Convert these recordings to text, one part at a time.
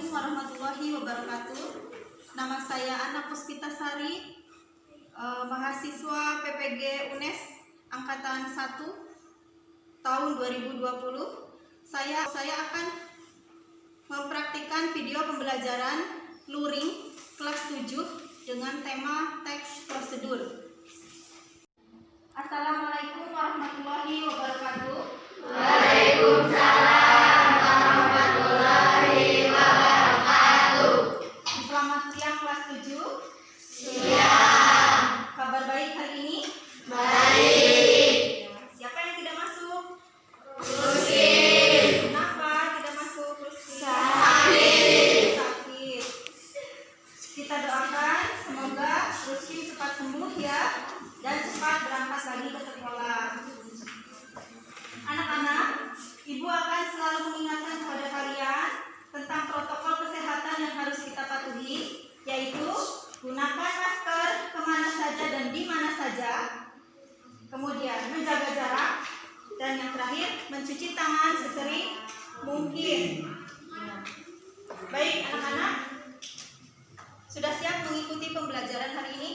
Assalamualaikum warahmatullahi wabarakatuh. Nama saya Ana Puspitasari, mahasiswa PPG UNES Angkatan 1 tahun 2020. Saya akan mempraktikkan video pembelajaran luring kelas 7 dengan tema teks prosedur. Assalamualaikum warahmatullahi wabarakatuh. Waalaikumsalam warahmatullahi wabarakatuh. Selamat siang kelas 7. Siang. Kabar baik hari ini? Baik. Siapa yang tidak masuk? Ruskin. Kenapa tidak masuk, Ruskin? Sakit. Kita doakan semoga Ruskin cepat sembuh ya, dan cepat berangkat lagi ke sekolah. Anak-anak, Ibu akan selalu mengingatkan kepada kalian tentang protokol kesehatan yang harus kita patuhi, yaitu gunakan masker kemana saja dan di mana saja, kemudian menjaga jarak, dan yang terakhir mencuci tangan sesering mungkin. Baik anak-anak, sudah siap mengikuti pembelajaran hari ini?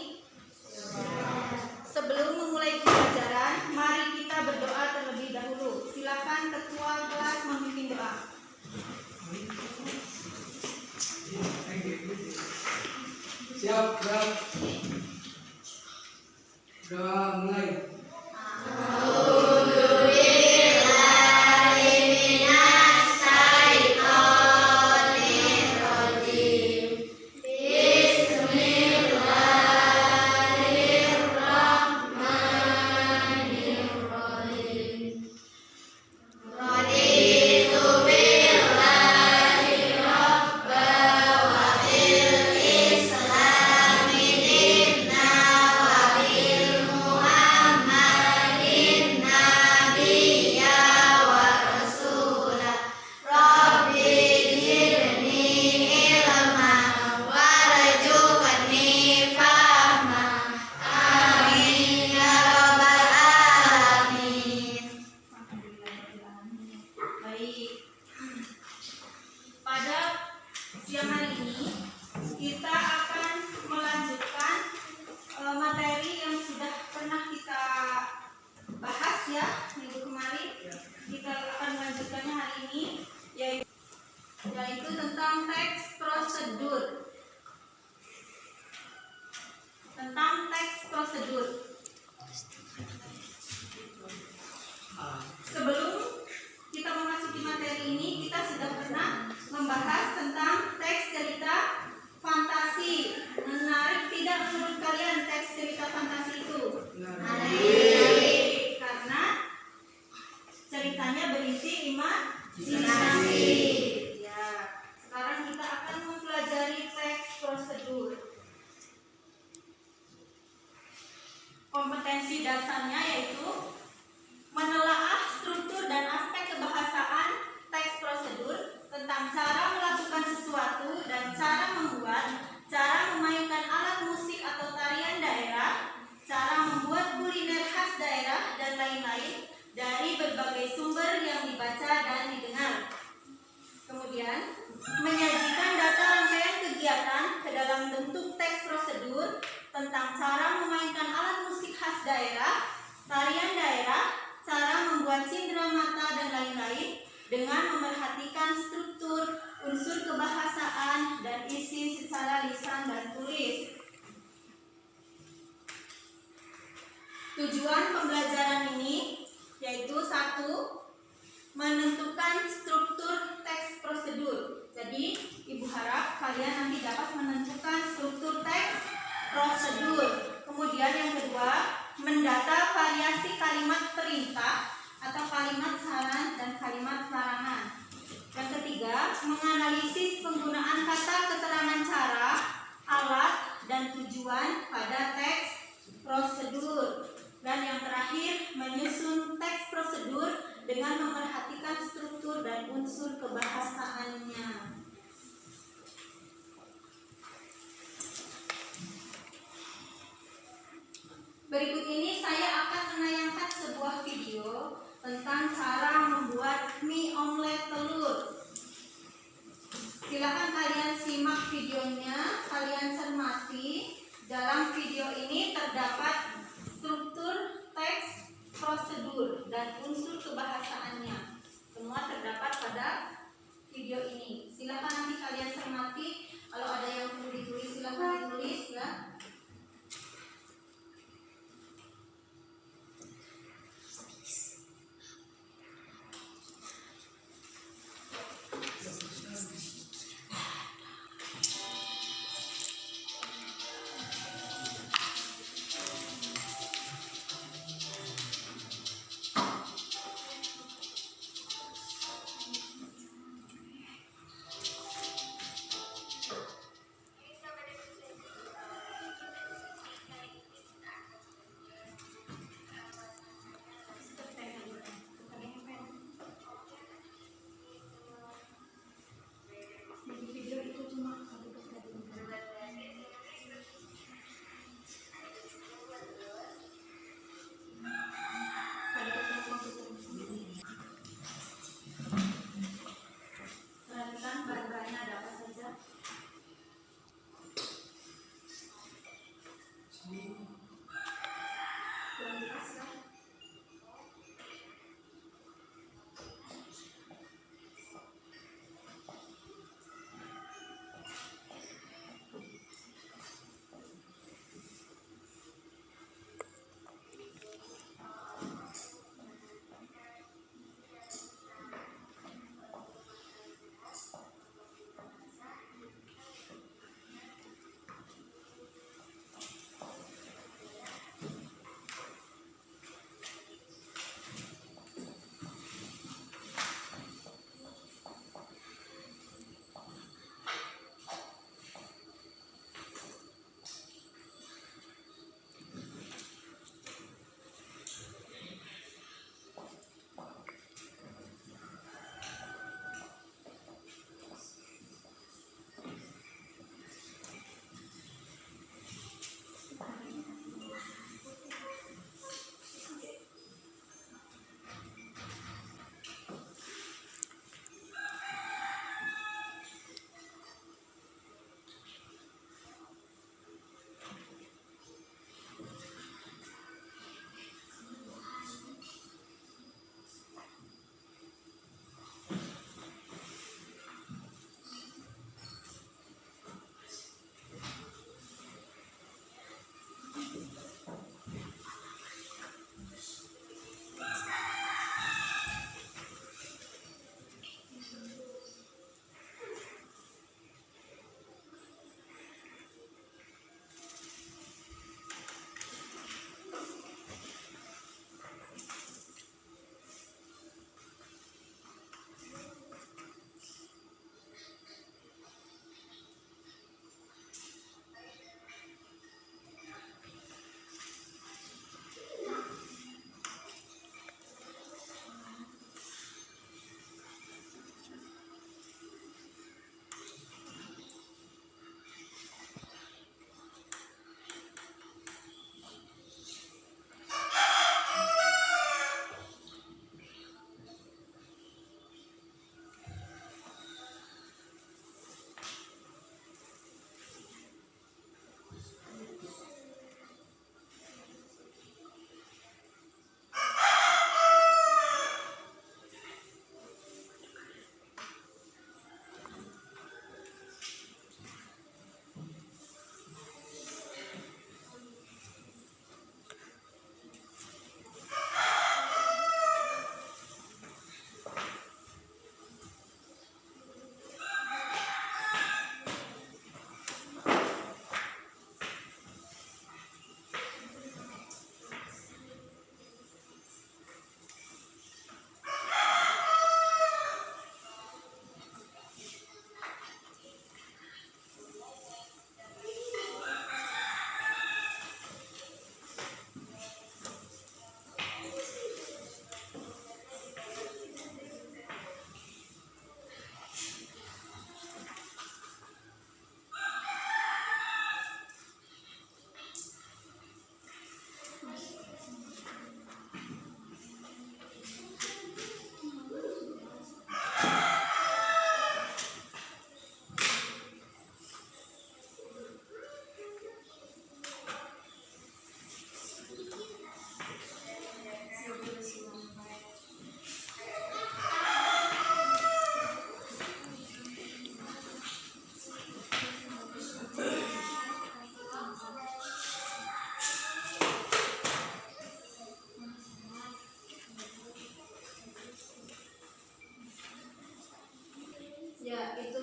Sebelum memulai pembelajaran, mari kita berdoa terlebih dahulu. Silakan ketua kelas memimpin doa. Siap, gerak. Doa mulai. Baik. Pada siang hari ini kita akan melanjutkan materi yang sudah pernah kita bahas ya minggu kemarin. Kita akan melanjutkannya hari ini, yaitu tentang teks prosedur. Tentang teks prosedur. Sebelum kita memasuki materi ini, kita sudah pernah membahas tentang teks cerita fantasi. Menarik tidak menurut kalian teks cerita fantasi itu? Menarik. Karena ceritanya berisi imajinasi. Ya. Sekarang kita akan mempelajari teks prosedur. Kompetensi dasarnya yaitu menelaah struktur dan aspek kebahasaan teks prosedur, tentang cara melakukan sesuatu dan cara membuat, cara memainkan alat musik atau tarian daerah, cara membuat kuliner khas daerah, dan lain-lain dari berbagai sumber yang dibaca dan didengar. Kemudian, menyajikan data rangkaian kegiatan ke dalam bentuk teks prosedur tentang cara memainkan alat musik khas daerah, tarian daerah, cara membuat cindera mata, dan lain-lain dengan memerhatikan struktur, unsur kebahasaan, dan isi secara lisan dan tulis. Tujuan pembelajaran ini yaitu 1. Menentukan struktur teks prosedur. Jadi, Ibu harap kalian nanti dapat menentukan struktur teks prosedur. Kemudian yang kedua, mendata variasi kalimat perintah atau kalimat saran dan kalimat larangan. Yang ketiga, menganalisis penggunaan kata keterangan cara, alat, dan tujuan pada teks prosedur. Dan yang terakhir, menyusun teks prosedur dengan memperhatikan struktur dan unsur kebahasaannya. Berikut ini saya akan menayangkan sebuah video tentang cara membuat mie omelet telur. silakan kalian simak videonya, kalian cermati. Dalam video ini terdapat struktur, teks, prosedur, dan unsur kebahasaannya. Semua terdapat pada video ini. Silakan nanti kalian cermati. Kalau ada yang perlu ditulis, silakan ditulis ya.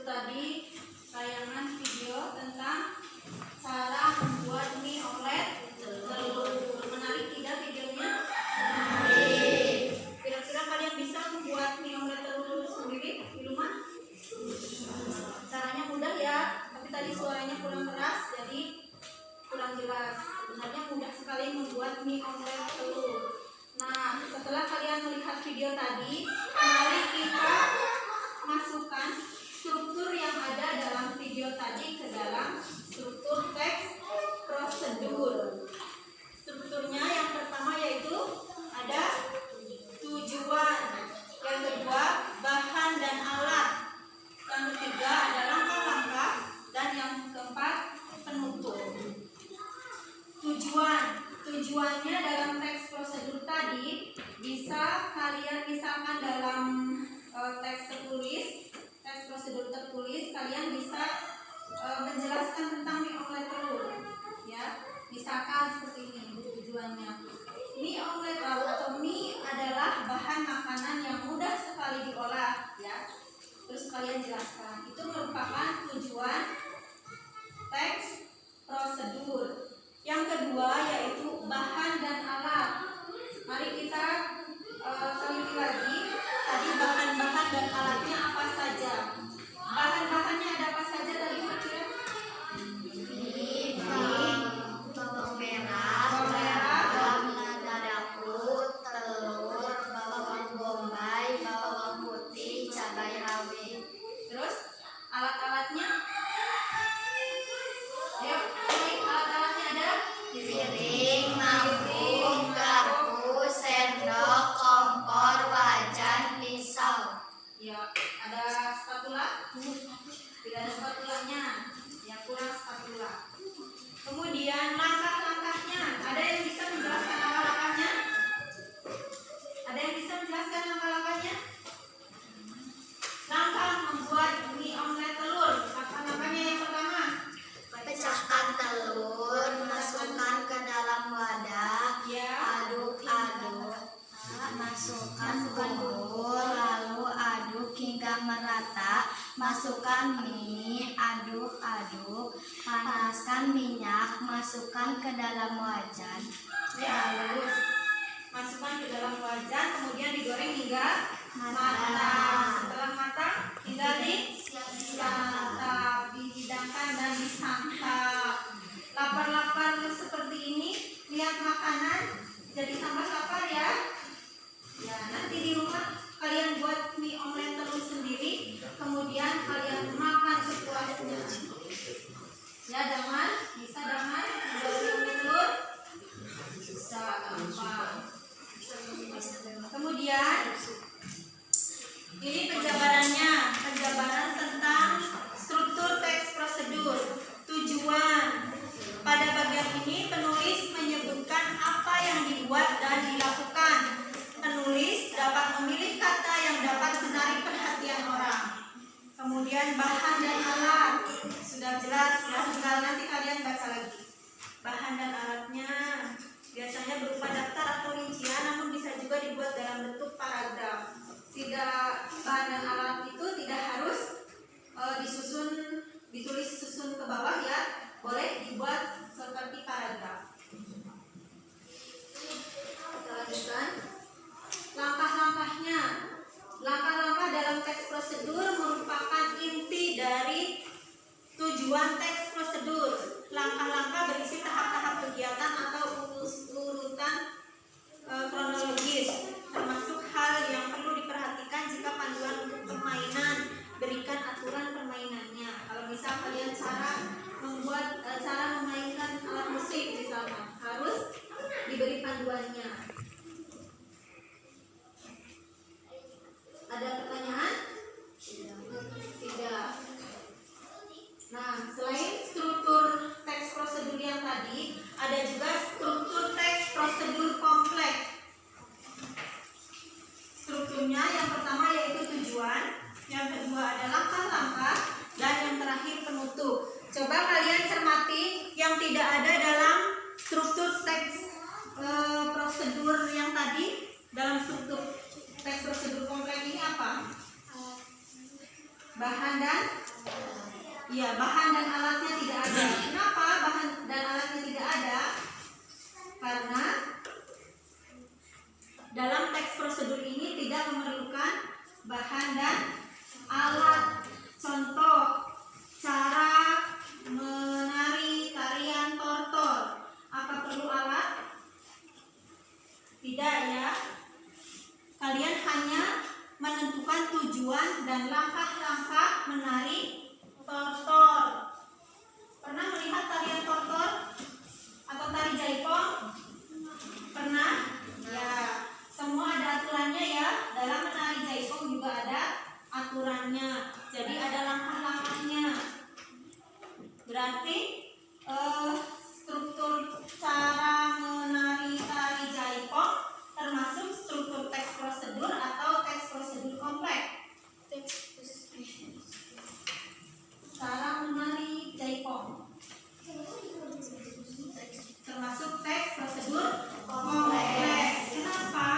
Itu tadi tayangan video tentang cara membuat mie omelet telur. Menarik tidak videonya? Kira-kira kalian bisa membuat mie omelet telur sendiri di rumah? Caranya mudah ya, tapi tadi suaranya kurang keras jadi kurang jelas. Sebenarnya mudah sekali membuat mie omelet telur. Nah, setelah kalian melihat video tadi, mari kita masukkan struktur yang ada dalam video tadi ke dalam struktur teks prosedur. Strukturnya yang pertama yaitu ada tujuan, yang kedua bahan dan alat, yang ketiga ada langkah-langkah, dan yang keempat penutup. Tujuannya dalam teks prosedur tadi bisa kalian misalkan dalam teks prosedur tertulis kalian bisa menjelaskan tentang mie omelet telur ya, misalkan seperti ini tujuannya. Mie omelet telur atau mie adalah bahan makanan yang mudah sekali diolah ya, terus kalian jelaskan itu merupakan tujuan teks prosedur. Yang kedua yaitu bahan dan alat. Mari kita teliti lagi tadi bahan-bahan dan alatnya apa saja. Bahan-bahannya ada apa saja tadi kira-kira? Bawang merah, lada dapur, telur, bawang bombay, bawang putih, cabai rawit. Terus alat-alatnya? Ayo, alat-alatnya ada? Piring, mangkuk, garpu, sendok, kompor, wajan, pisau. Ya, ada spatula? Tidak ada spatulanya. Ya, kurang spatula. Kemudian langkah-langkahnya. Ada yang bisa menjelaskan langkah-langkahnya? Ada yang bisa menjelaskan langkah-langkahnya? Langkah membuat mie omelet telur. Langkah-langkahnya yang pertama. Pecahkan telur, masukkan ke dalam wadah, Ya. aduk-aduk, masukkan bumbu, lalu aduk hingga merata, masukkan mie, aduk-aduk, panaskan minyak, masukkan ke dalam wajan, lalu Masukkan ke dalam wajan, kemudian digoreng hingga matang. matang. Setelah matang, tinggal disantap, dihidangkan dan disantap. Lapar-lapar seperti ini, lihat makanan, jadi tambah lapar ya. Ya, nanti di rumah kalian buat mie omelet telur sendiri, kemudian kalian makan sepuasnya. Ya, Daman, bisa Daman buat mie omelet telur? Bisa, gampang. Kemudian ini penjabaran tentang struktur teks prosedur. Tujuan. Pada bagian ini penulis menyebutkan apa yang dibuat dan dilakukan. Penulis dapat memilih kata yang dapat menarik perhatian orang. Kemudian bahan dan alat. Sudah jelas ya, tinggal nanti kalian baca lagi. Bahan dan alatnya biasanya berupa daftar atau rincian, namun bisa juga dibuat dalam bentuk paragraf. Bahan dan alat itu tidak harus ditulis susun ke bawah ya, boleh dibuat seperti paragraf. Kita lanjutkan. Langkah-langkahnya. Langkah-langkah dalam teks prosedur merupakan inti dari tujuan teks prosedur. Langkah-langkah berisi tahap-tahap kegiatan atau urutan kronologis, termasuk hal yang perlu diperhatikan jika panduan untuk permainan. Berikan aturan permainannya. Kalau misal kalian cara memainkan alat musik misalnya, harus diberi panduannya. Ada pertanyaan? Tidak. Nah, selain struktur teks prosedur yang tadi, ada juga struktur teks prosedur kompleks. Strukturnya yang pertama yaitu tujuan, yang kedua ada langkah-langkah, dan yang terakhir penutup. Coba kalian cermati yang tidak ada dalam struktur teks prosedur yang tadi. Dalam struktur teks prosedur kompleks ini apa? Bahan dan dan bahan dan alatnya tidak ada. Kenapa bahan dan alatnya tidak ada? Karena dalam teks prosedur ini tidak memerlukan bahan dan alat. Contoh cara menari tarian tortor. Apa perlu alat? Tidak ya. Kalian hanya menentukan tujuan dan langkah-langkah menari tortor. Pernah melihat tarian tortor atau tari jaipong? Pernah? Ya, semua ada aturannya ya. Dalam menari jaipong juga ada aturannya. Jadi ada langkah-langkahnya. Berarti struktur cara menari tari jaipong termasuk struktur teks prosedur atau teks prosedur kompleks. Cara menari jaipong termasuk teks prosedur kompleks. Kenapa?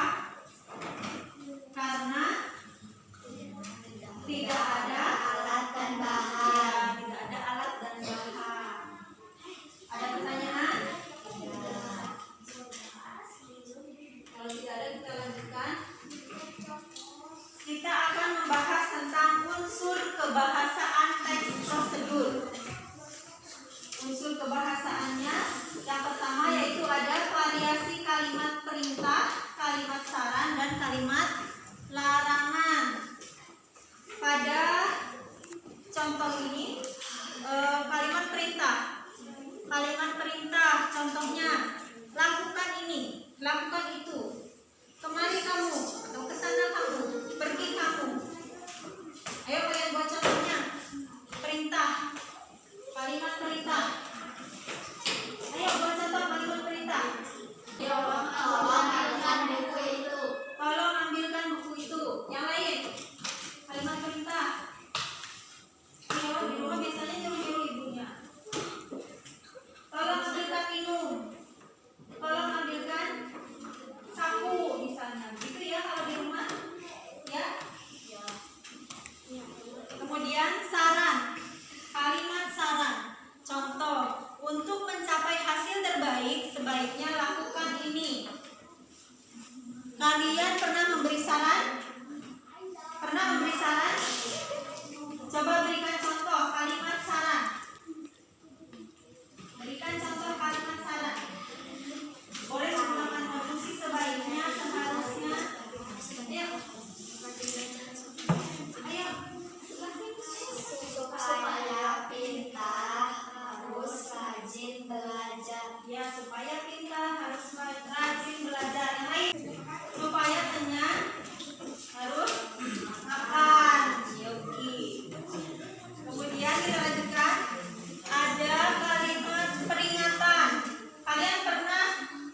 Karena tidak ada alat dan bahan. ya, tidak ada alat dan bahan. Ada pertanyaan? Kalau tidak ada, kita lanjutkan. Kita akan membahas tentang unsur kebahasaan teks prosedur. Unsur kebahasaannya yang pertama yaitu ada variasi kalimat perintah, kalimat saran, dan kalimat larangan. Pada contoh ini kalimat perintah. Kalimat perintah contohnya lakukan ini, lakukan itu. Kemari kamu atau ke sana kamu, pergi kamu. Ayo kalian buat contohnya. Perintah. Kalimat perintah. Ayo buat contoh kalimat perintah. Tolong ambilkan buku itu. Tolong ambilkan buku itu. Yang lain. Kalimat perintah. Ayo di rumah biasanya nyuruh-nyuruh ibunya. Tolong ambilkan minum. Tolong ambilkan sapu misalnya. Gitu ya kalau di rumah. Ya. Kemudian saran. Kalimat saran. Contoh, untuk mencapai hasil terbaik sebaiknya lakukan ini. Kalian pernah memberi saran? Pernah memberi saran? Coba berikan contoh kalimat saran. Berikan contoh kalimat saran. Boleh menggunakan konjungsi sebaiknya, seharusnya. Ayo. Supaya pintar harus rajin belajar. Ya, supaya pintar harus rajin belajar. Yang lain, supaya kenyang harus makan. Yogi. Kemudian kita lanjutkan. Ada kalimat peringatan. Kalian pernah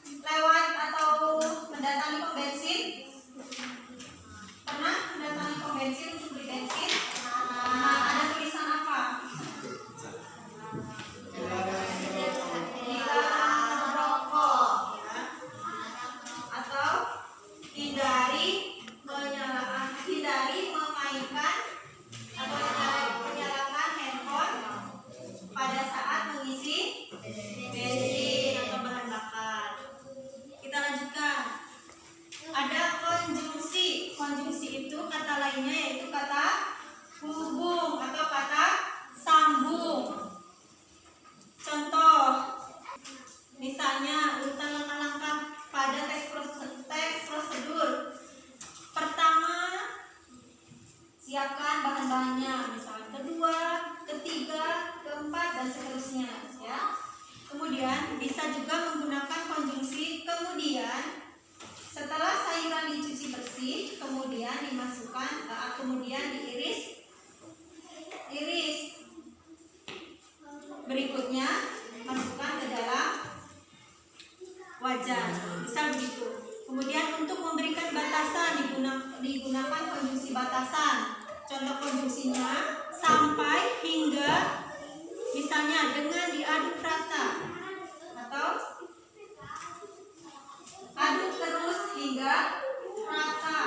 lewat atau mendatangi pom bensin? Pernah mendatangi pom bensin untuk beli bensin? Nah, ada tulisan apa? Dilarang merokok, ya. Atau hindari memainkan atau menyalakan handphone pada saat mengisi bensin atau bahan bakar. Kita lanjutkan. Ada konjungsi. Konjungsi itu kata lainnya yaitu kata hubung atau kata sambung. Contoh, misalnya urutan langkah-langkah pada teks prosedur. Pertama, siapkan bahan-bahannya, misalnya kedua, ketiga, keempat, dan seterusnya. Ya. Kemudian bisa juga menggunakan konjungsi kemudian. Setelah sayuran dicuci bersih, kemudian dimasukkan, kemudian diiris. Berikutnya masukkan ke dalam wajan. Misal begitu. Kemudian untuk memberikan batasan digunakan konjungsi batasan. Contoh konjungsinya sampai, hingga, misalnya dengan diaduk rata, atau aduk terus hingga rata,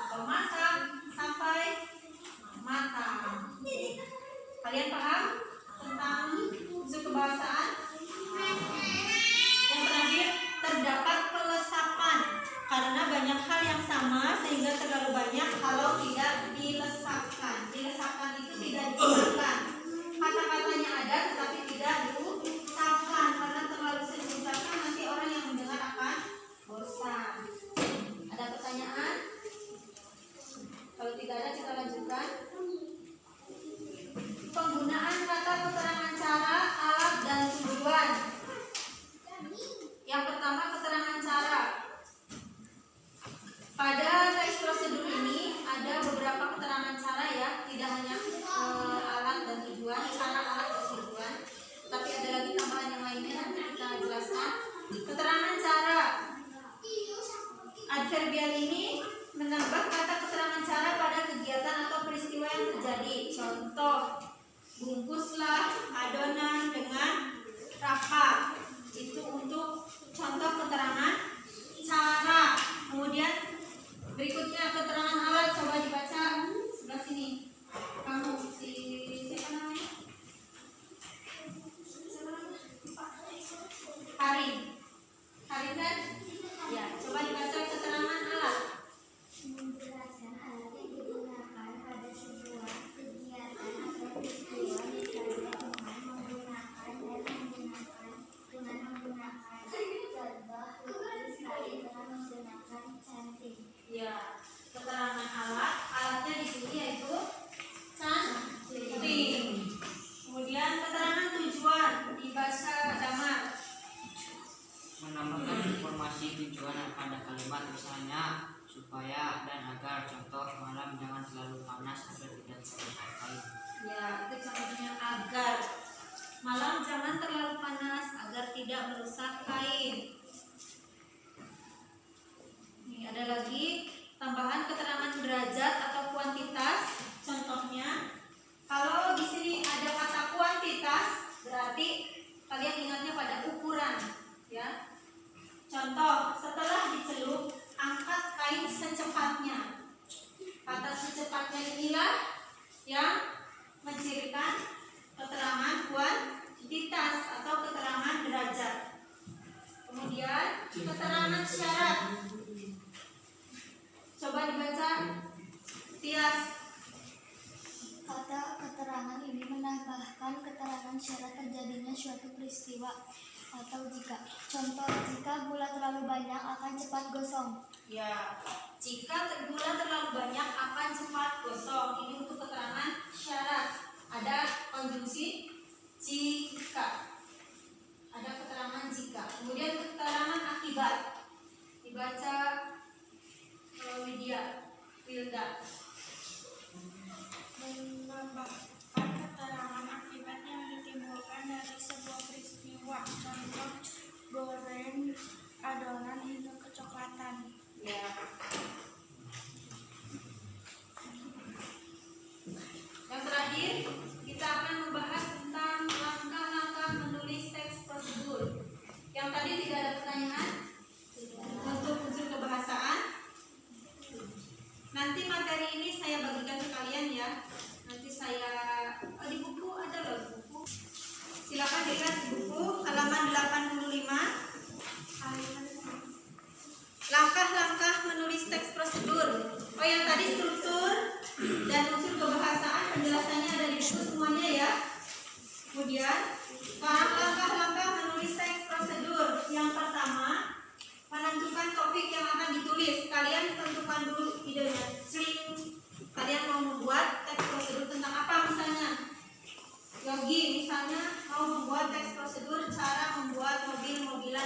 atau masak sampai matang. Kalian paham tentang unsur kebahasaan? Yang terakhir, terdapat pelesapan karena banyak hal yang sama sehingga terlalu banyak kalau tidak dilesapkan. Dilesapkan itu tidak diucapkan. Kata-katanya ada tetapi tidak diucapkan karena terlalu sering diucapkan nanti orang yang mendengar akan bosan. Ada pertanyaan? Kalau tidak ada kita lanjutkan. Penggunaan kata keterangan cara, alat, dan tujuan. Yang pertama, keterangan cara. Pada teks prosedur ini ada beberapa keterangan cara ya, tidak hanya alat dan tujuan, cara, alat, dan tujuan, tapi ada lagi tambahan yang lainnya nanti kita jelaskan. Keterangan cara. Adverbial ini menambah kata keterangan cara pada kegiatan atau peristiwa yang terjadi. Contoh, bungkuslah adonan dengan rapa. Itu untuk contoh keterangan cara. Kemudian berikutnya keterangan alat, coba dibaca sebelah sini. Kamu siapa namanya? Karin. Karin kan? Ya, coba dibaca keterangan alat. Menjelaskan alat yang digunakan pada sebuah kegiatan atau peristiwa, misalnya dengan menggunakan contoh lukis kain dengan menggunakan canting. Ya, keterangan alat. Alatnya di sini yaitu canting. Kemudian keterangan tujuan dibaca Damar. Menambahkan informasi tujuan pada kalimat, misalnya supaya dan agar. Contoh, malam jangan terlalu panas agar tidak terlalu kain. Ya, itu contohnya agar. Malam jangan terlalu panas agar tidak merusak kain. Ini ada lagi tambahan keterangan derajat atau kuantitas. Contohnya, kalau di sini ada kata kuantitas, berarti kalian ingatnya pada ukuran, ya. Contoh, setelah dicelup, angkat kain secepatnya. Kata secepatnya inilah yang mencirikan keterangan kuantitas atau keterangan derajat. Kemudian keterangan syarat. Coba dibaca, Tias. Kata keterangan ini menambahkan keterangan syarat terjadinya suatu peristiwa atau jika. Contoh, jika gula terlalu banyak akan cepat gosong. Ya, jika gula terlalu banyak akan cepat gosong. Ini untuk keterangan syarat. Ada konjungsi jika. Ada keterangan jika. Kemudian keterangan akibat. Dibaca Wilda. Menambahkan keterangan akibat yang ditimbulkan dari sebuah peristiwa. Contoh, goreng adonan hingga kecoklatan. Ya. Yang terakhir, kita akan membahas tentang langkah-langkah menulis teks prosedur. Yang tadi tidak ada pertanyaan untuk unsur kebahasaan. Nanti materi ini saya bagikan ke kalian ya. Nanti saya di buku ada loh buku. Silakan dilihat di buku halaman 85. Langkah-langkah menulis teks prosedur. Oh, yang tadi struktur dan unsur kebahasaan penjelasannya ada di buku semuanya ya. Kemudian sekarang langkah-langkah menulis teks prosedur. Yang pertama, menentukan topik yang akan ditulis. Kalian tentukan dulu idenya. Kalian mau membuat teks prosedur tentang apa misalnya? Yogi misalnya mau membuat teks prosedur cara membuat mobil-mobilan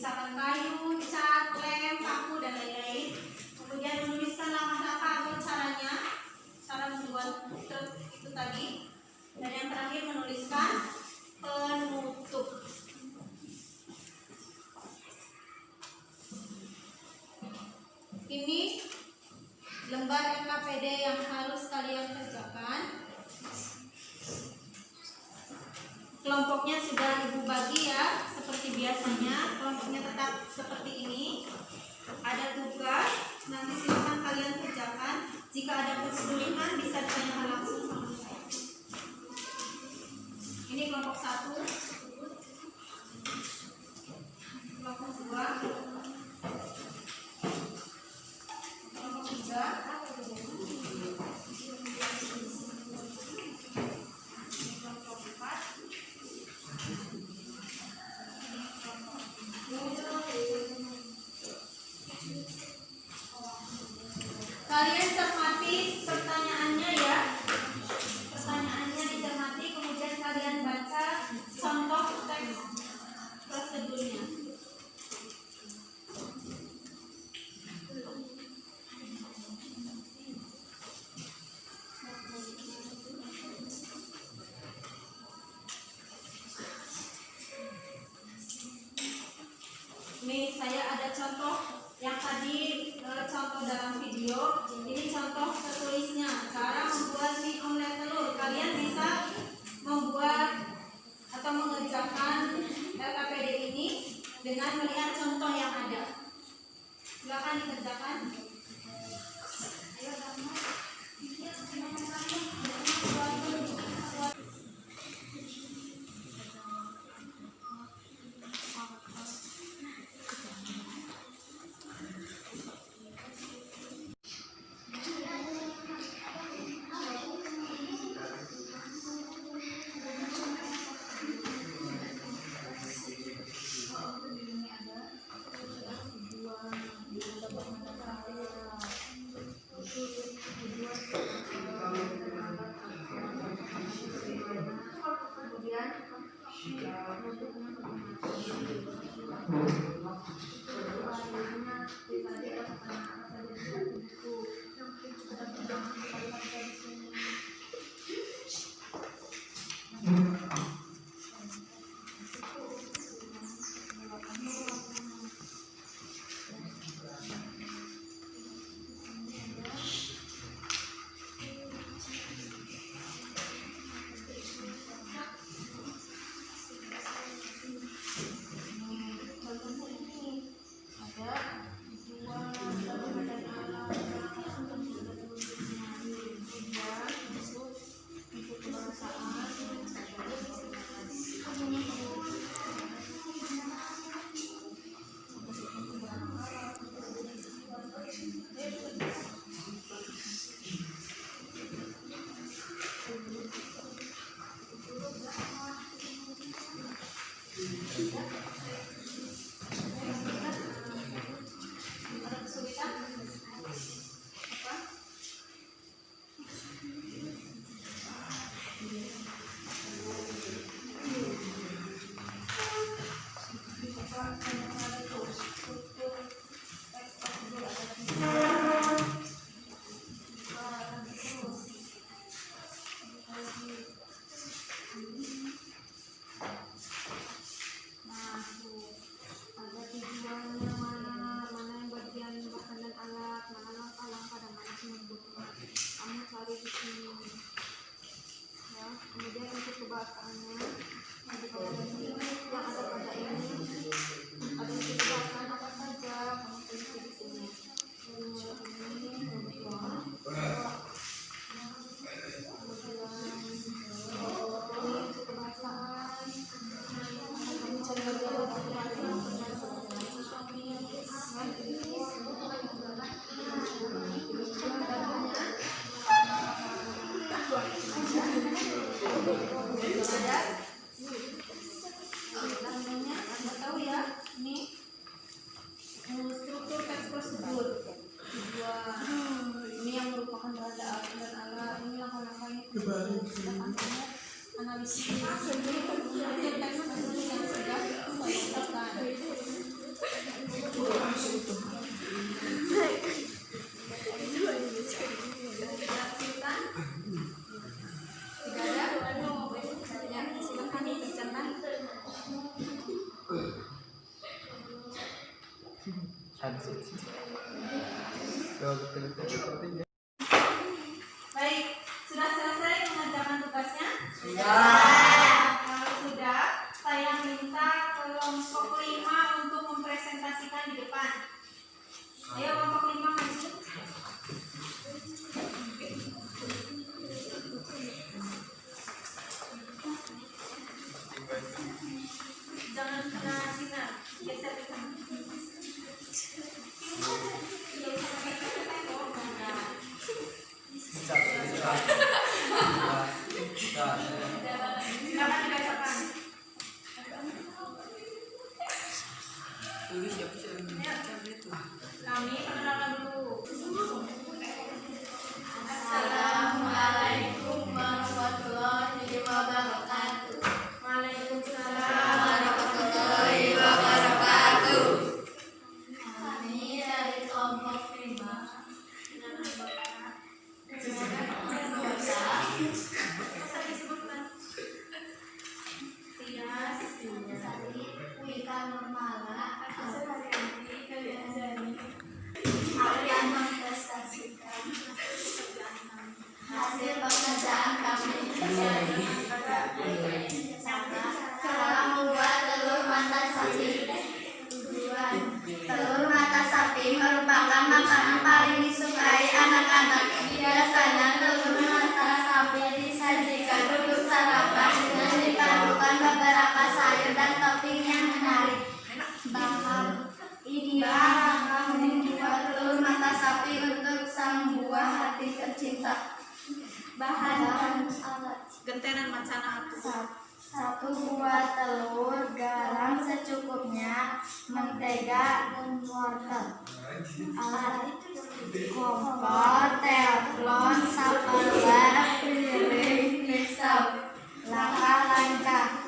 misalkan kayu, cat, lem, paku, dan lain-lain. Kemudian menuliskan langkah-langkah atau caranya, cara membuat truk itu tadi. Dan yang terakhir menuliskan penutup. Ini lembar LKPD yang harus kalian kerjakan. Kelompoknya sudah ibu bagi ya, seperti biasanya. Kelompoknya tetap seperti ini. Ada tugas, nanti silakan kalian kerjakan. Jika ada kesulitan bisa ditanyakan langsung sama saya. Ini kelompok 1, kelompok 2, kelompok 3, kelompok 4. Kalian cermati pertanyaannya ya. Pertanyaannya dicermati, kemudian kalian baca contoh teks prosedurnya. Ini saya ada contoh yang tadi contoh dalam video. Ini contoh tertulisnya, cara membuat mie omelet telur. Kalian bisa membuat atau mengerjakan LKPD ini dengan melihat contoh yang ada. Silakan dikerjakan. Ayo, Rahma. Analisis teks yang sudah ditetapkan. Baik, sudah selesai mengerjakan tugasnya? Kalau sudah, saya minta kelompok 5 untuk mempresentasikan di depan. Ayo kelompok 5 maju. Jangan kena sinar, geser ke sana. Silakan dibacakan. Kami perkenalkan dulu. Assalamualaikum warahmatullahi wabarakatuh. Waalaikumsalam. Warahmatullahi wabarakatuh. Kami dari kelompok 5 Wika Nurmala akan mempresentasikan hasil pekerjaan kami. Cara membuat telur mata sapi. Tujuan: telur mata sapi merupakan makanan paling disukai anak-anak. Biasanya telur mata sapi disajikan untuk sarapan dengan dipadukan beberapa sayur dan topping yang menarik. Bahan membuat telur mata sapi untuk sang buah hati tercinta. Bahan alat: Gentenan macana atuh. 1 buah telur, garam secukupnya, mentega, dan wortel. Alat: kompor, teflon, saparwar, piring, pisau. Langkah-langkah: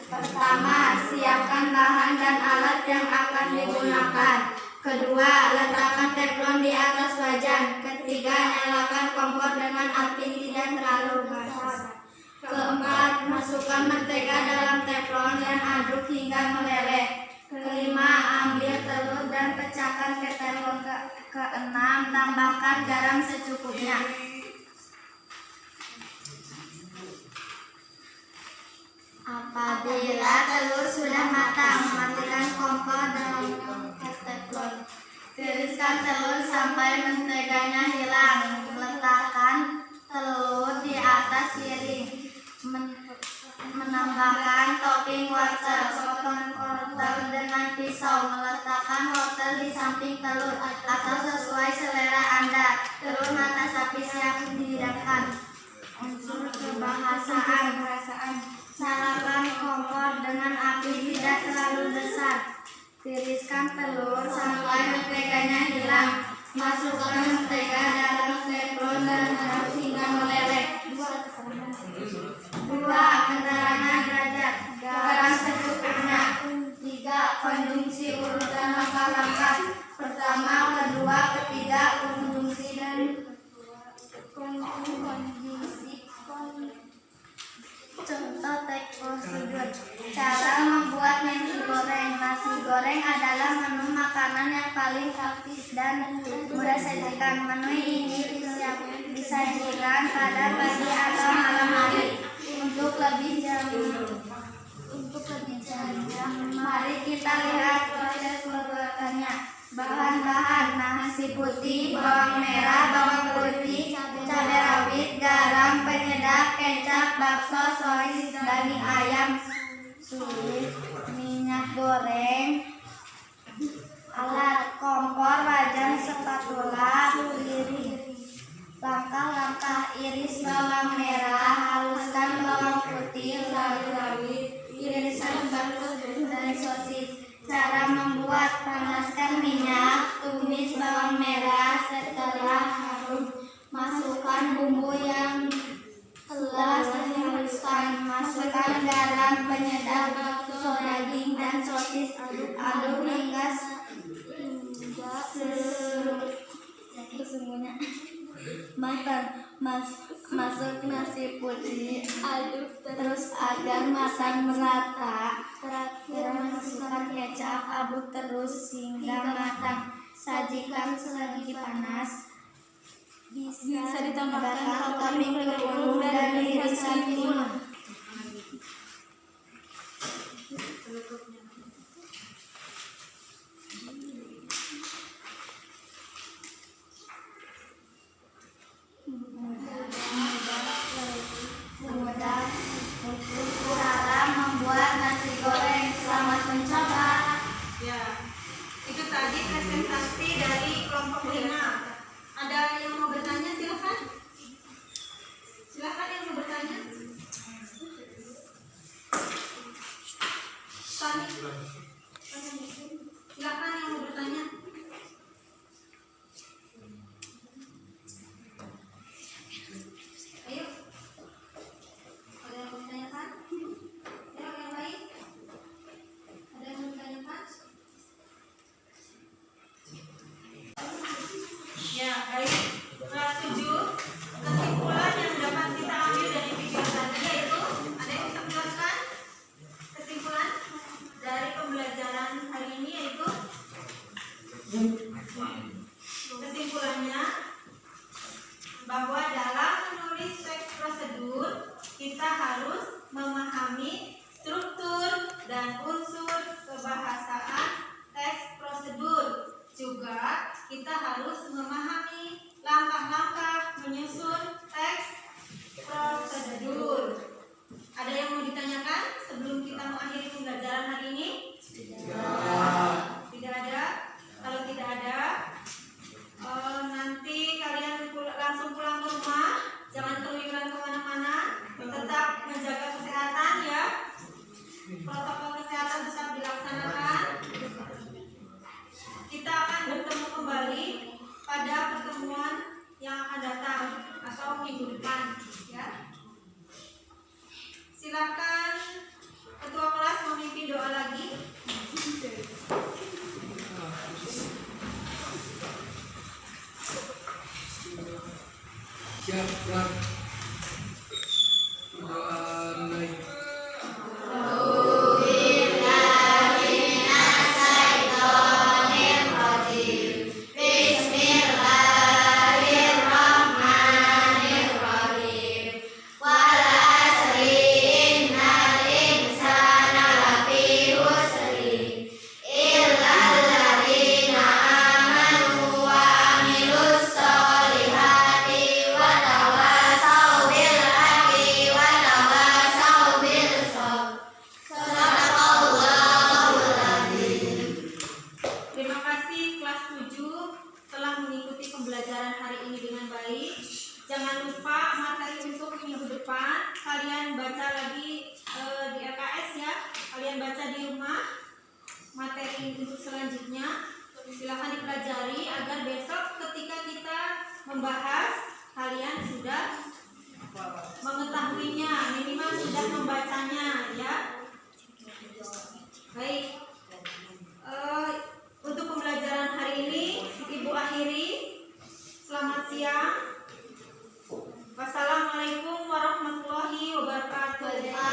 pertama, siapkan bahan dan alat yang akan digunakan. Kedua, letakkan teflon di atas wajan. Ketiga, nyalakan kompor dengan api tidak terlalu besar. Keempat, masukkan mentega dalam teflon dan aduk hingga meleleh. Kelima, ambil telur dan pecahkan ke teflon. Keenam, tambahkan garam secukupnya. Apabila telur sudah matang, matikan kompor dan angkat teflon. Tiriskan telur sampai menteganya hilang. Letakkan telur di atas piring. Menambahkan topping wortel. Potong wortel dengan pisau. Meletakkan wortel di samping telur atau sesuai selera Anda. Telur mata sapi siap dihidangkan. Unsur kebahasaan. Nyalakan kompor dengan api tidak terlalu besar. Tiriskan telur sampai menteganya hilang. Masukkan mentega dalam teflon dan aduk hingga meleleh. 2. Keterangan derajat. Garam secukupnya. 3. Konjungsi urutan langkah-langkah. Pertama, kedua, ketiga, konjungsi dan konjungsi. Contoh teks prosedur. Cara membuat nasi goreng. Nasi goreng adalah menu makanan yang paling praktis dan mudah sajikan. Menu ini disajikan pada pagi atau malam hari. Untuk lebih jauh, mari kita lihat proses pembuatannya. Bahan-bahan: nasi putih, bawang merah, bawang putih, cabai rawit, garam, penyedap, kecap, bakso, sosis, daging ayam, suwir, minyak goreng. Alat: kompor, wajan, spatula, piring. Langkah-langkah: iris bawang merah, haluskan bawang putih, rawit, irisan bakso dan sosis. Cara membuat: panaskan minyak, tumis bawang merah, setelah harum, masukkan bumbu yang telah dihaluskan, masukkan garam, penyedap, bakso, daging, dan sosis, aduk hingga sesungguhnya matang. Masuk nasi putih, aduk terus agar matang merata. Terakhir masukkan kecap, aduk terus hingga matang. Sajikan selagi panas. Bisa ditambahkan topping kerupuk dan irisan timun. Mudah cara membuat nasi goreng. Selamat mencoba. Ya, itu tadi presentasi dari kelompok 5. Ada yang mau bertanya? Silakan. Silakan yang mau bertanya. Sani. Silakan yang mau bertanya. Ayo. Ada yang mau ditanyakan? Ya, yang lain? Ada yang mau ditanyakan? Ya, baik. Kelas 7, kesimpulan yang dapat kita ambil dari video tadi yaitu, ada yang bisa menjelaskan kesimpulan dari pembelajaran hari ini yaitu? Kesimpulannya bahwa dalam menulis teks prosedur kita harus memahami struktur dan unsur kebahasaan teks prosedur. Juga kita harus memahami langkah-langkah menyusun teks prosedur. Ada yang mau ditanyakan sebelum kita mengakhiri pembelajaran hari ini? Tidak ada. Kalau tidak ada, nanti kalian langsung pulang ke rumah. Jangan keluyuran kemana-mana. Tetap menjaga kesehatan ya. Protokol kesehatan tetap dilaksanakan. Kita akan bertemu kembali pada pertemuan yang akan datang atau minggu depan ya. Silakan ketua kelas memimpin doa lagi. Siap, gerak. Doa mulai. Terima kasih kelas 7 telah mengikuti pembelajaran hari ini dengan baik. Jangan lupa materi untuk minggu depan kalian baca lagi di LKS ya. Kalian baca di rumah materi untuk selanjutnya. Silakan dipelajari agar besok ketika kita membahas kalian sudah mengetahuinya, minimal sudah membacanya ya. Baik. Untuk pembelajaran hari ini Ibu akhiri. Selamat siang. Wassalamualaikum warahmatullahi wabarakatuh.